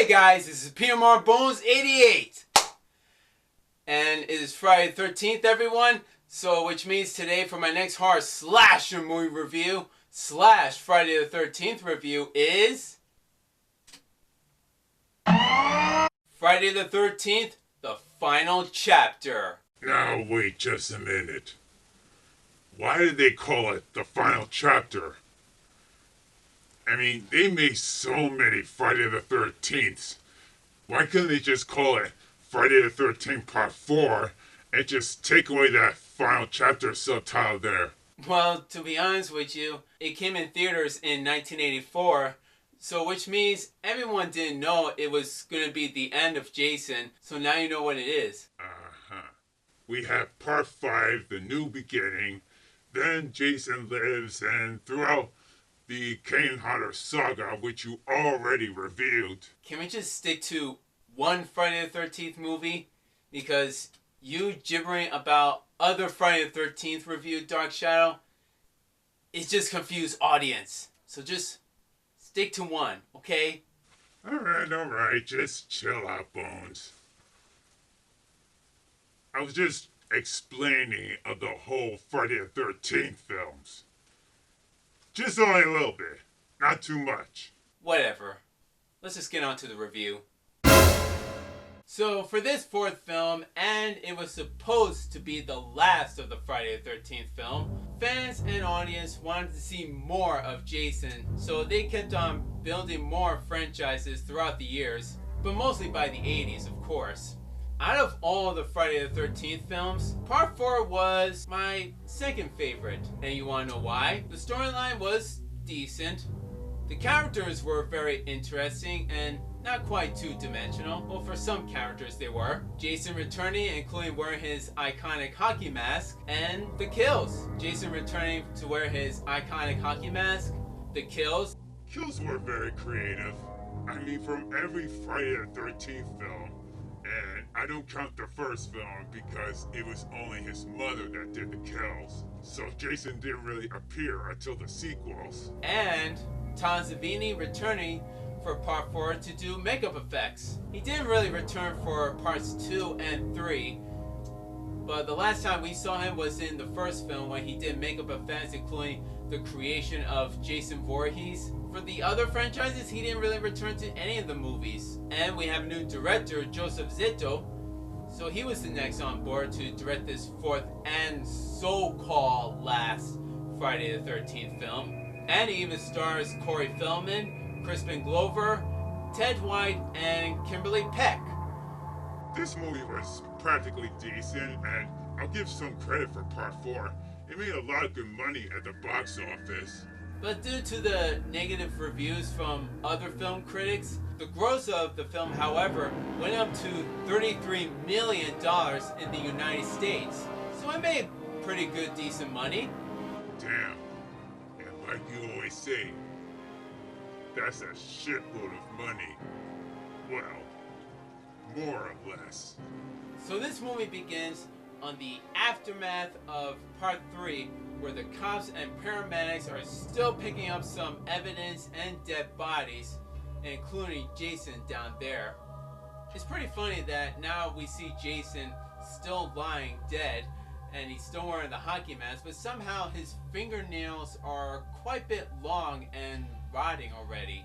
guys, this is P.M.R.Bonez88's, and it is Friday the 13th, everyone. So, which means today for my next horror slasher movie review / Friday the 13th review is Friday the 13th, the final chapter. Now wait just a minute. Why did they call it the final chapter? I mean, they made so many Friday the 13th. Why couldn't they just call it Friday the 13th Part 4 and just take away that final chapter subtitle there? Well, to be honest with you, it came in theaters in 1984, so which means everyone didn't know it was going to be the end of Jason, so now you know what it is. We have Part 5, The New Beginning, then Jason Lives, and throughout the Kane Hodder saga, which you already reviewed. Can we just stick to one Friday the 13th movie? Because you gibbering about other Friday the 13th review, Dark Shadow, it's just confused audience. So just stick to one, okay? Alright, just chill out, Bones. I was just explaining of the whole Friday the 13th films. Just only a little bit, not too much. Whatever. Let's just get on to the review. So for this fourth film, and it was supposed to be the last of the Friday the 13th film, fans and audience wanted to see more of Jason, so they kept on building more franchises throughout the years, but mostly by the 80s, of course. Out of all the Friday the 13th films, Part 4 was my second favorite. And you want to know why? The storyline was decent. The characters were very interesting and not quite two-dimensional. Well, for some characters they were. Jason returning, including wearing his iconic hockey mask, and the kills. Jason returning to wear his iconic hockey mask, the kills. Kills were very creative. I mean, from every Friday the 13th film, and I don't count the first film because it was only his mother that did the kills. So Jason didn't really appear until the sequels. And Tom Savini returning for Part 4 to do makeup effects. He didn't really return for Parts 2 and 3. But the last time we saw him was in the first film when he did makeup effects, including the creation of Jason Voorhees. For the other franchises, he didn't really return to any of the movies. And we have a new director, Joseph Zito. So he was the next on board to direct this fourth and so-called last Friday the 13th film. And he even stars Corey Feldman, Crispin Glover, Ted White, and Kimberly Peck. This movie was practically decent, and I'll give some credit for Part 4. It made a lot of good money at the box office. But due to the negative reviews from other film critics, the gross of the film, however, went up to $33 million in the United States. So it made pretty good, decent money. Damn. And like you always say, that's a shitload of money. Well, more or less. So this movie begins on the aftermath of Part 3, where the cops and paramedics are still picking up some evidence and dead bodies, including Jason down there. It's pretty funny that now we see Jason still lying dead, and he's still wearing the hockey mask, but somehow his fingernails are quite a bit long and rotting already.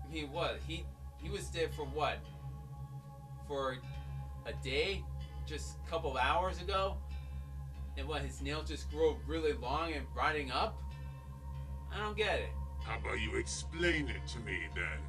I mean, what? He was dead for what? For a day? Just a couple hours ago? And what, his nails just grow really long and rotting up? I don't get it. How about you explain it to me then?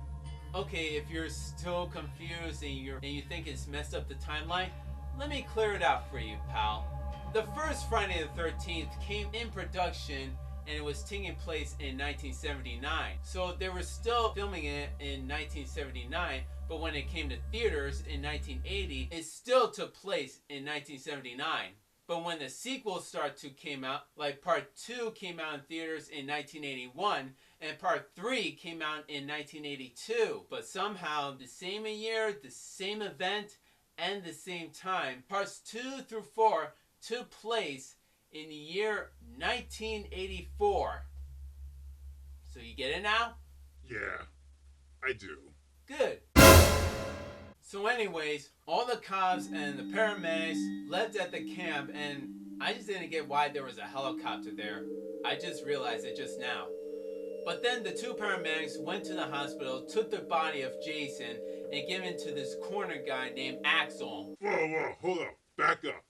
Okay, if you're still confused and you think it's messed up the timeline, let me clear it out for you, pal. The first Friday the 13th came in production and it was taking place in 1979. So they were still filming it in 1979, but when it came to theaters in 1980, it still took place in 1979. But when the sequels came out, like Part 2 came out in theaters in 1981, and Part 3 came out in 1982. But somehow, the same year, the same event, and the same time, Parts 2 through 4 took place in the year 1984. So you get it now? Yeah, I do. Good. So anyways, all the cops and the paramedics left at the camp, and I just didn't get why there was a helicopter there. I just realized it just now. But then the two paramedics went to the hospital, took the body of Jason, and gave it to this corner guy named Axel. Whoa, hold up. Back up.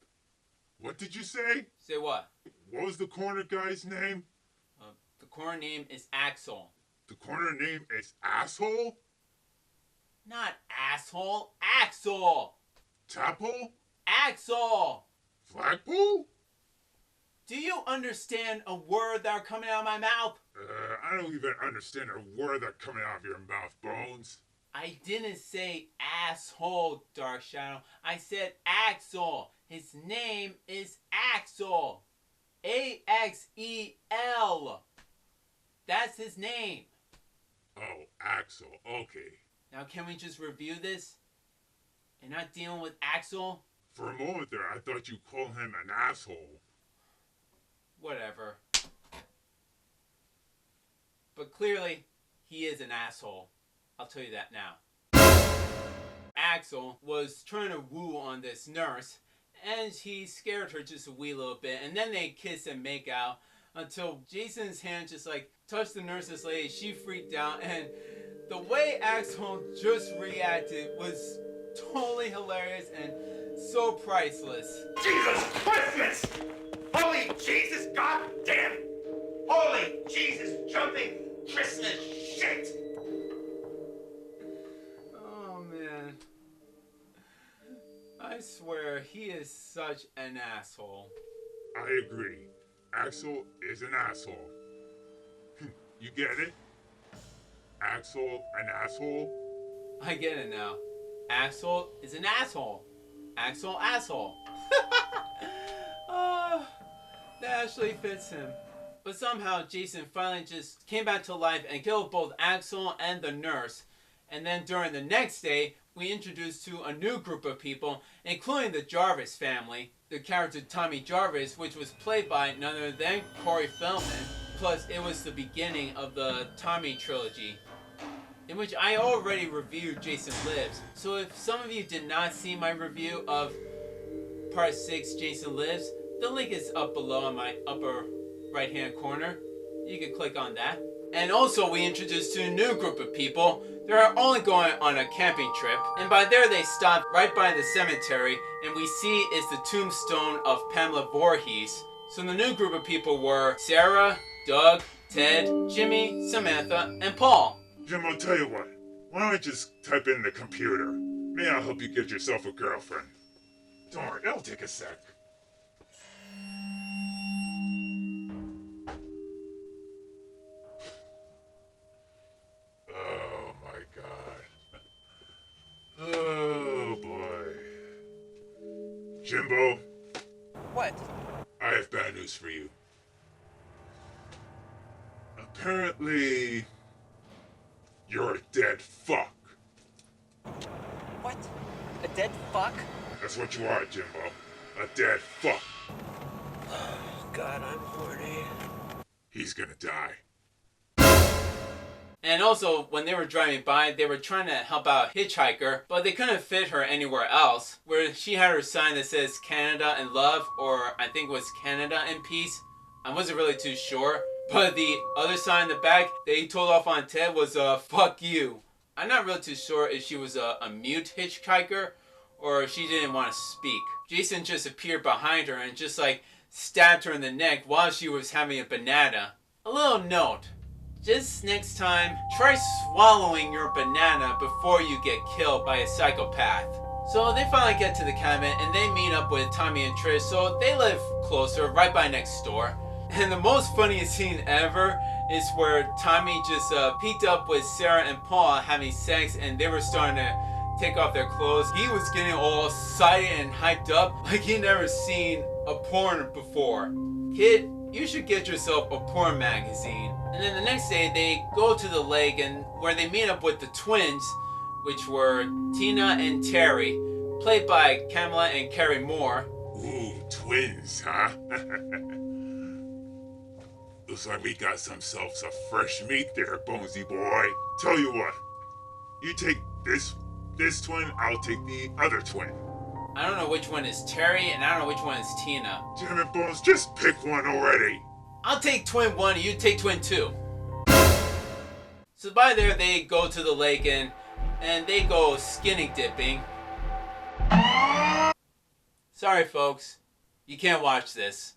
What did you say? Say what? What was the corner guy's name? The corner name is Axel. The corner name is Asshole? Not asshole, Axel! Tapple? Axel! Flagpole? Do you understand a word that are coming out of my mouth? I don't even understand a word that's coming out of your mouth, Bones. I didn't say asshole, Dark Shadow. I said Axel. His name is Axel. A-X-E-L. That's his name. Oh, Axel. Okay. Now can we just review this? And not dealing with Axel? For a moment there, I thought you called him an asshole. Whatever. But clearly, he is an asshole. I'll tell you that now. Axel was trying to woo on this nurse, and he scared her just a wee little bit, and then they kiss and make out until Jason's hand just like touched the nurse's leg. She freaked out, and the way Axel just reacted was totally hilarious and so priceless. Jesus Christmas! Holy Jesus goddamn! Holy Jesus jumping Christmas shit! Oh man. I swear, he is such an asshole. I agree. Axel is an asshole. You get it? Axel, an asshole? I get it now. Axel is an asshole. Axel, asshole. Oh, that actually fits him. But somehow Jason finally just came back to life and killed both Axel and the nurse. And then during the next day, we introduced to a new group of people, including the Jarvis family. The character Tommy Jarvis, which was played by none other than Corey Feldman. Plus, it was the beginning of the Tommy trilogy, in which I already reviewed Jason Lives. So if some of you did not see my review of Part 6, Jason Lives, the link is up below in my upper right-hand corner. You can click on that. And also we introduced to a new group of people. They're only going on a camping trip, and by there they stop right by the cemetery, and we see is the tombstone of Pamela Voorhees. So the new group of people were Sarah, Doug, Ted, Jimmy, Samantha, and Paul. Jim, I'll tell you what. Why don't I just type in the computer? Maybe I'll help you get yourself a girlfriend. Don't worry, it'll take a sec. Oh my god. Oh boy. Jimbo, What? I have bad news for you. Apparently, you're a dead fuck. What? A dead fuck? That's what you are, Jimbo. A dead fuck. God, I'm horny. He's gonna die. And also, when they were driving by, they were trying to help out a hitchhiker, but they couldn't fit her anywhere else. Where she had her sign that says Canada and love, or I think it was Canada and peace. I wasn't really too sure. But the other sign in the back that he told off on Ted was, fuck you. I'm not really too sure if she was a mute hitchhiker, or if she didn't want to speak. Jason just appeared behind her and just like stabbed her in the neck while she was having a banana. A little note. Just next time, try swallowing your banana before you get killed by a psychopath. So they finally get to the cabin and they meet up with Tommy and Trish, so they live closer, right by next door. And the most funniest scene ever is where Tommy just peeked up with Sarah and Paul having sex, and they were starting to take off their clothes. He was getting all excited and hyped up like he never seen a porn before. Kid, you should get yourself a porn magazine. And then the next day they go to the lake and where they meet up with the twins, which were Tina and Terry, played by Kamala and Carrie Moore. Ooh, twins, huh? Looks like we got some fresh meat there, Bonesy boy. Tell you what, you take This twin, I'll take the other twin. I don't know which one is Terry, and I don't know which one is Tina. Damn it, Bones, just pick one already. I'll take twin 1 and you take twin 2. So by there, they go to the lake and they go skinny dipping. Sorry, folks. You can't watch this.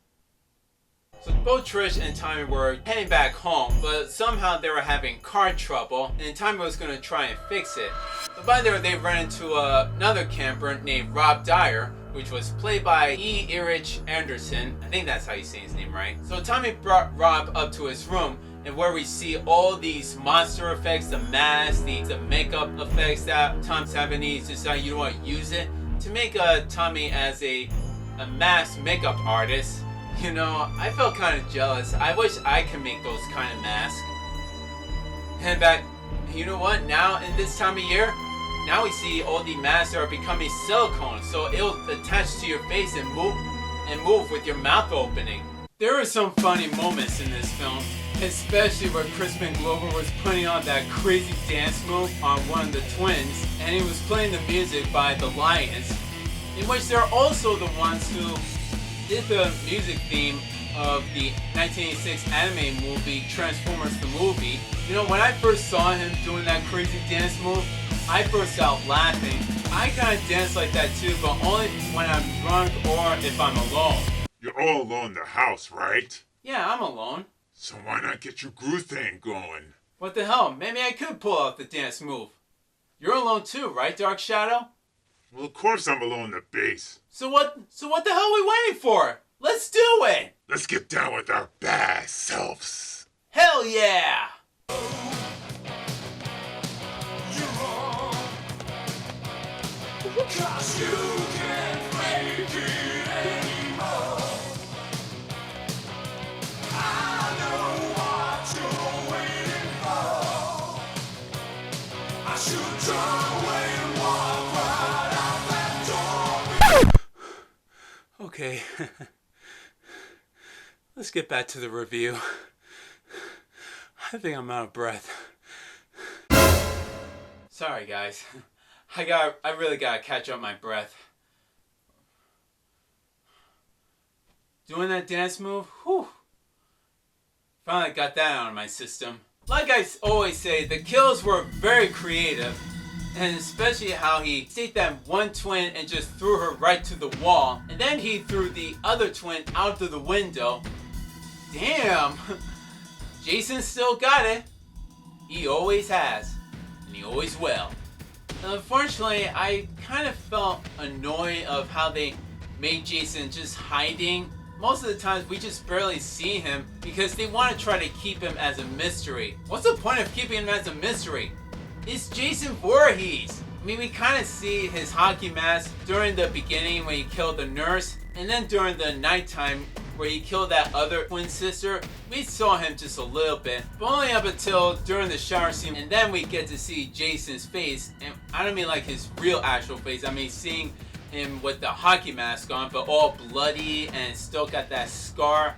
So both Trish and Tommy were heading back home, but somehow they were having car trouble, and Tommy was going to try and fix it. But by there, they ran into another camper named Rob Dyer, which was played by E. Erich Anderson. I think that's how you say his name, right? So Tommy brought Rob up to his room, and where we see all these monster effects, the mask, the makeup effects that Tom's having, he decided, you know what, use it to make Tommy as a mask makeup artist. You know, I felt kind of jealous. I wish I could make those kind of masks. And back, you know what? Now in this time of year, now we see all the masks are becoming silicone, so it'll attach to your face and move with your mouth opening. There are some funny moments in this film, especially where Crispin Glover was putting on that crazy dance move on one of the twins, and he was playing the music by the Lions, in which they're also the ones who did the music theme of the 1986 anime movie Transformers the Movie. You know, when I first saw him doing that crazy dance move, I burst out laughing. I kind of dance like that too, but only when I'm drunk or if I'm alone. You're all alone in the house, right? Yeah, I'm alone. So why not get your groove thing going? What the hell? Maybe I could pull out the dance move. You're alone too, right, Dark Shadow? Well, of course I'm alone in the base. So what the hell are we waiting for? Let's do it! Let's get down with our bad selves. Hell yeah! Cause you can't make it anymore. I know what you're waiting for. I should turn away and walk right out that door. Okay. Let's get back to the review. I think I'm out of breath. Sorry, guys. I really gotta catch up my breath. Doing that dance move, whew. Finally got that out of my system. Like I always say, the kills were very creative. And especially how he staked that one twin and just threw her right to the wall. And then he threw the other twin out of the window. Damn! Jason still got it. He always has. And he always will. Unfortunately, I kind of felt annoyed of how they made Jason just hiding. Most of the times we just barely see him because they want to try to keep him as a mystery. What's the point of keeping him as a mystery? It's Jason Voorhees. I mean, we kind of see his hockey mask during the beginning when he killed the nurse, and then during the nighttime where he killed that other twin sister. We saw him just a little bit, but only up until during the shower scene, and then we get to see Jason's face. And I don't mean like his real actual face, I mean seeing him with the hockey mask on, but all bloody and still got that scar.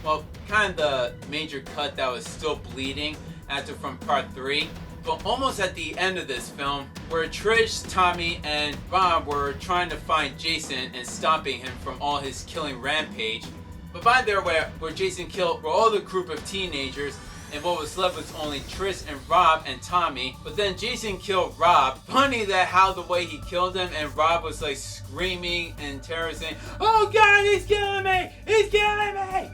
Well, kind of the major cut that was still bleeding after from part 3. But almost at the end of this film, where Trish, Tommy, and Rob were trying to find Jason and stopping him from all his killing rampage. But by there, where Jason killed all the group of teenagers, and what was left was only Trish and Rob and Tommy. But then Jason killed Rob. Funny that how the way he killed him, and Rob was like screaming in terror saying, "Oh God, he's killing me! He's killing me!"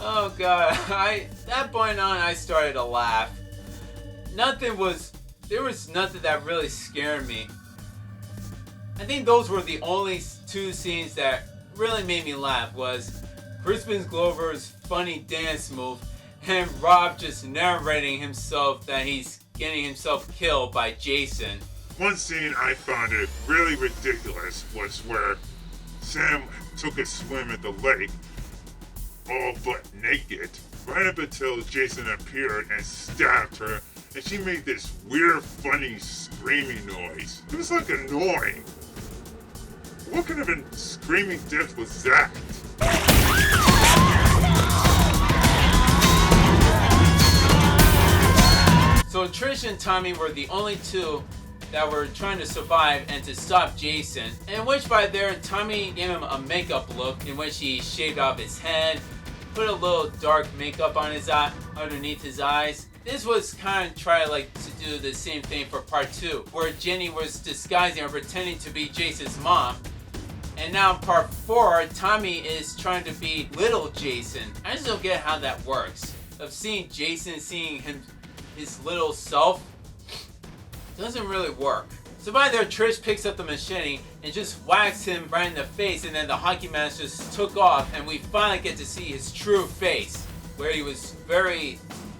Oh God, that point on I started to laugh. There was nothing that really scared me. I think those were the only 2 scenes that really made me laugh, was Crispin Glover's funny dance move and Rob just narrating himself that he's getting himself killed by Jason. One scene I found it really ridiculous was where Sam took a swim at the lake, all but naked, right up until Jason appeared and stabbed her, and she made this weird, funny, screaming noise. It was like annoying. What kind of a screaming death was that? So Trish Trish and Tommy were the only two that were trying to survive and to stop Jason, in which by there Tommy gave him a makeup look in which he shaved off his head, put a little dark makeup on his eye, underneath his eyes. This was kind of try like to do the same thing for part 2, where Jenny was disguising or pretending to be Jason's mom. And now in part 4, Tommy is trying to be little Jason. I just don't get how that works. Of seeing Jason, seeing him, his little self, doesn't really work. So by there, Trish picks up the machete and just whacks him right in the face, and then the hockey mask just took off, and we finally get to see his true face, where he was very,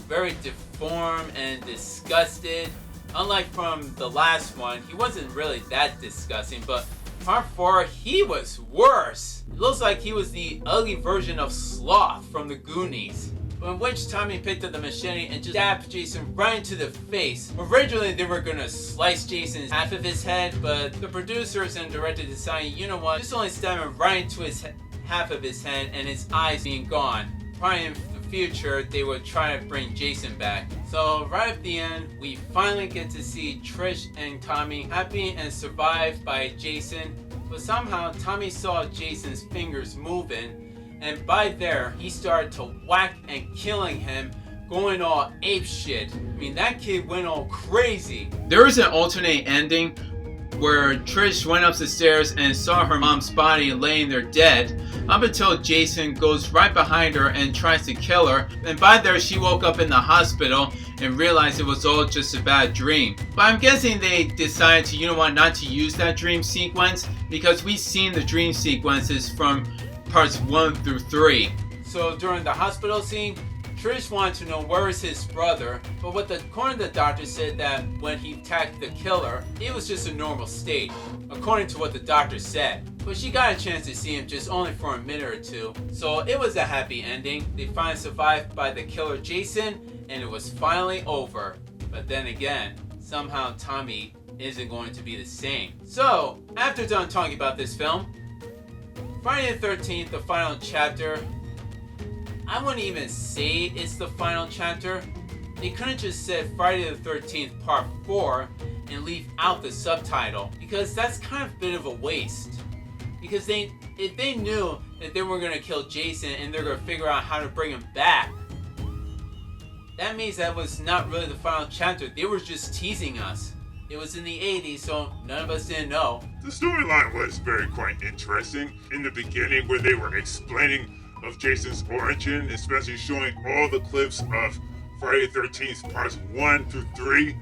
very deformed and disgusted. Unlike from the last one, he wasn't really that disgusting, but part 4, he was worse. It looks like he was the ugly version of Sloth from the Goonies. In which Tommy picked up the machete and just stabbed Jason right into the face. Originally, they were gonna slice Jason's half of his head, but the producers and director decided, you know what, just only stab him right into his half of his head and his eyes being gone. Probably in the future, they would try to bring Jason back. So right at the end, we finally get to see Trish and Tommy happy and survived by Jason. But somehow, Tommy saw Jason's fingers moving, and by there, he started to whack and killing him, going all ape shit. I mean, that kid went all crazy. There was an alternate ending where Trish went up the stairs and saw her mom's body laying there dead, up until Jason goes right behind her and tries to kill her. And by there, she woke up in the hospital and realized it was all just a bad dream. But I'm guessing they decided to, you know what, not to use that dream sequence, because we've seen the dream sequences from parts 1 through 3. So during the hospital scene, Trish wanted to know where is his brother, but according to the doctor said that when he attacked the killer, it was just a normal state, according to what the doctor said. But she got a chance to see him just only for a minute or two, so it was a happy ending. They finally survived by the killer Jason, and it was finally over. But then again, somehow Tommy isn't going to be the same. So, after done talking about this film, Friday the 13th, the final chapter, I wouldn't even say it's the final chapter. They could have just said Friday the 13th part 4 and leave out the subtitle, because that's kind of a bit of a waste. Because if they knew that they were going to kill Jason and they're going to figure out how to bring him back, that means that was not really the final chapter. They were just teasing us. It was in the 80s, so none of us didn't know. The storyline was very quite interesting. In the beginning, where they were explaining of Jason's origin, especially showing all the clips of Friday the 13th parts 1 through 3.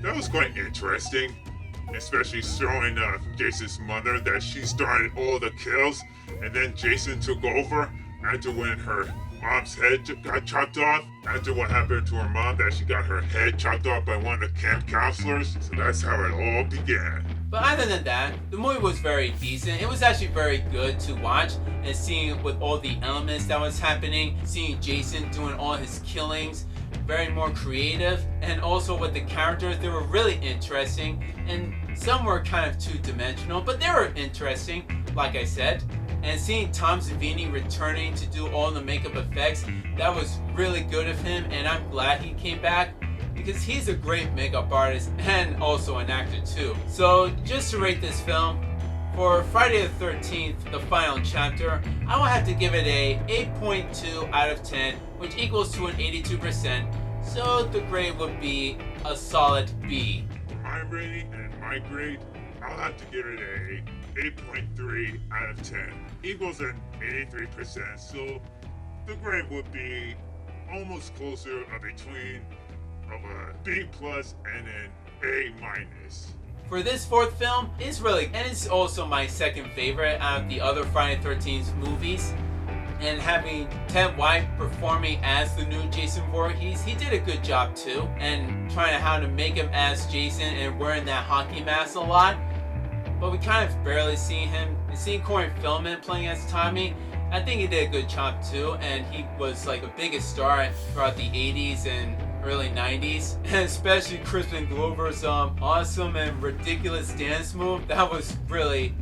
That was quite interesting. Especially showing Jason's mother, that she started all the kills, and then Jason took over after when her mom's head got chopped off. After what happened to her mom, that she got her head chopped off by one of the camp counselors. So that's how it all began. But other than that, the movie was very decent. It was actually very good to watch, and seeing with all the elements that was happening, seeing Jason doing all his killings, very more creative, and also with the characters, they were really interesting, and some were kind of two-dimensional, but they were interesting, like I said. And seeing Tom Savini returning to do all the makeup effects, that was really good of him, and I'm glad he came back, because he's a great makeup artist and also an actor too. So just to rate this film, for Friday the 13th, the final chapter, I will have to give it a 8.2 out of 10, which equals to an 82%. So the grade would be a solid B. My rating and my grade, I'll have to give it a 8.3 out of 10. Equals an 83%. So the grade would be almost closer between of a B plus and an A minus. For this fourth film, it's really, and it's also my second favorite out of the other Friday the 13th movies. And having Ted White performing as the new Jason Voorhees, he did a good job too. And trying how to make him as Jason and wearing that hockey mask a lot. But we kind of barely see him. And seeing Corey Feldman playing as Tommy, I think he did a good job too. And he was like the biggest star throughout the 80s and early 90s, and especially Crispin Glover's awesome and ridiculous dance move. That was really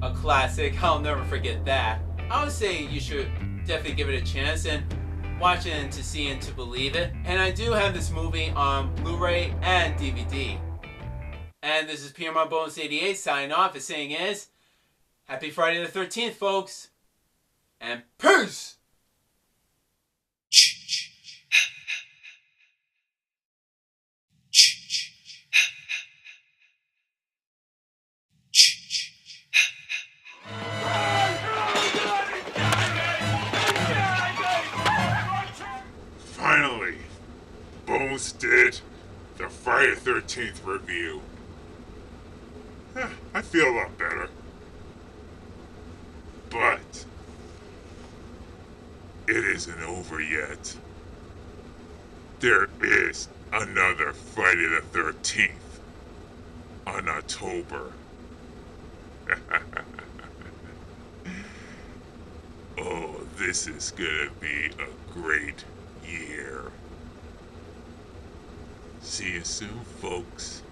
a classic. I'll never forget that. I would say you should definitely give it a chance, and watch it and to see and to believe it. And I do have this movie on Blu-ray and DVD. And this is P.M.R.Bonez88's signing off. His saying is, Happy Friday the 13th, folks. And peace! Finally, Bones did the Friday the 13th review. I feel a lot better. But it isn't over yet. There is another Friday the 13th on October. Oh, this is gonna be a great year. See you soon, folks.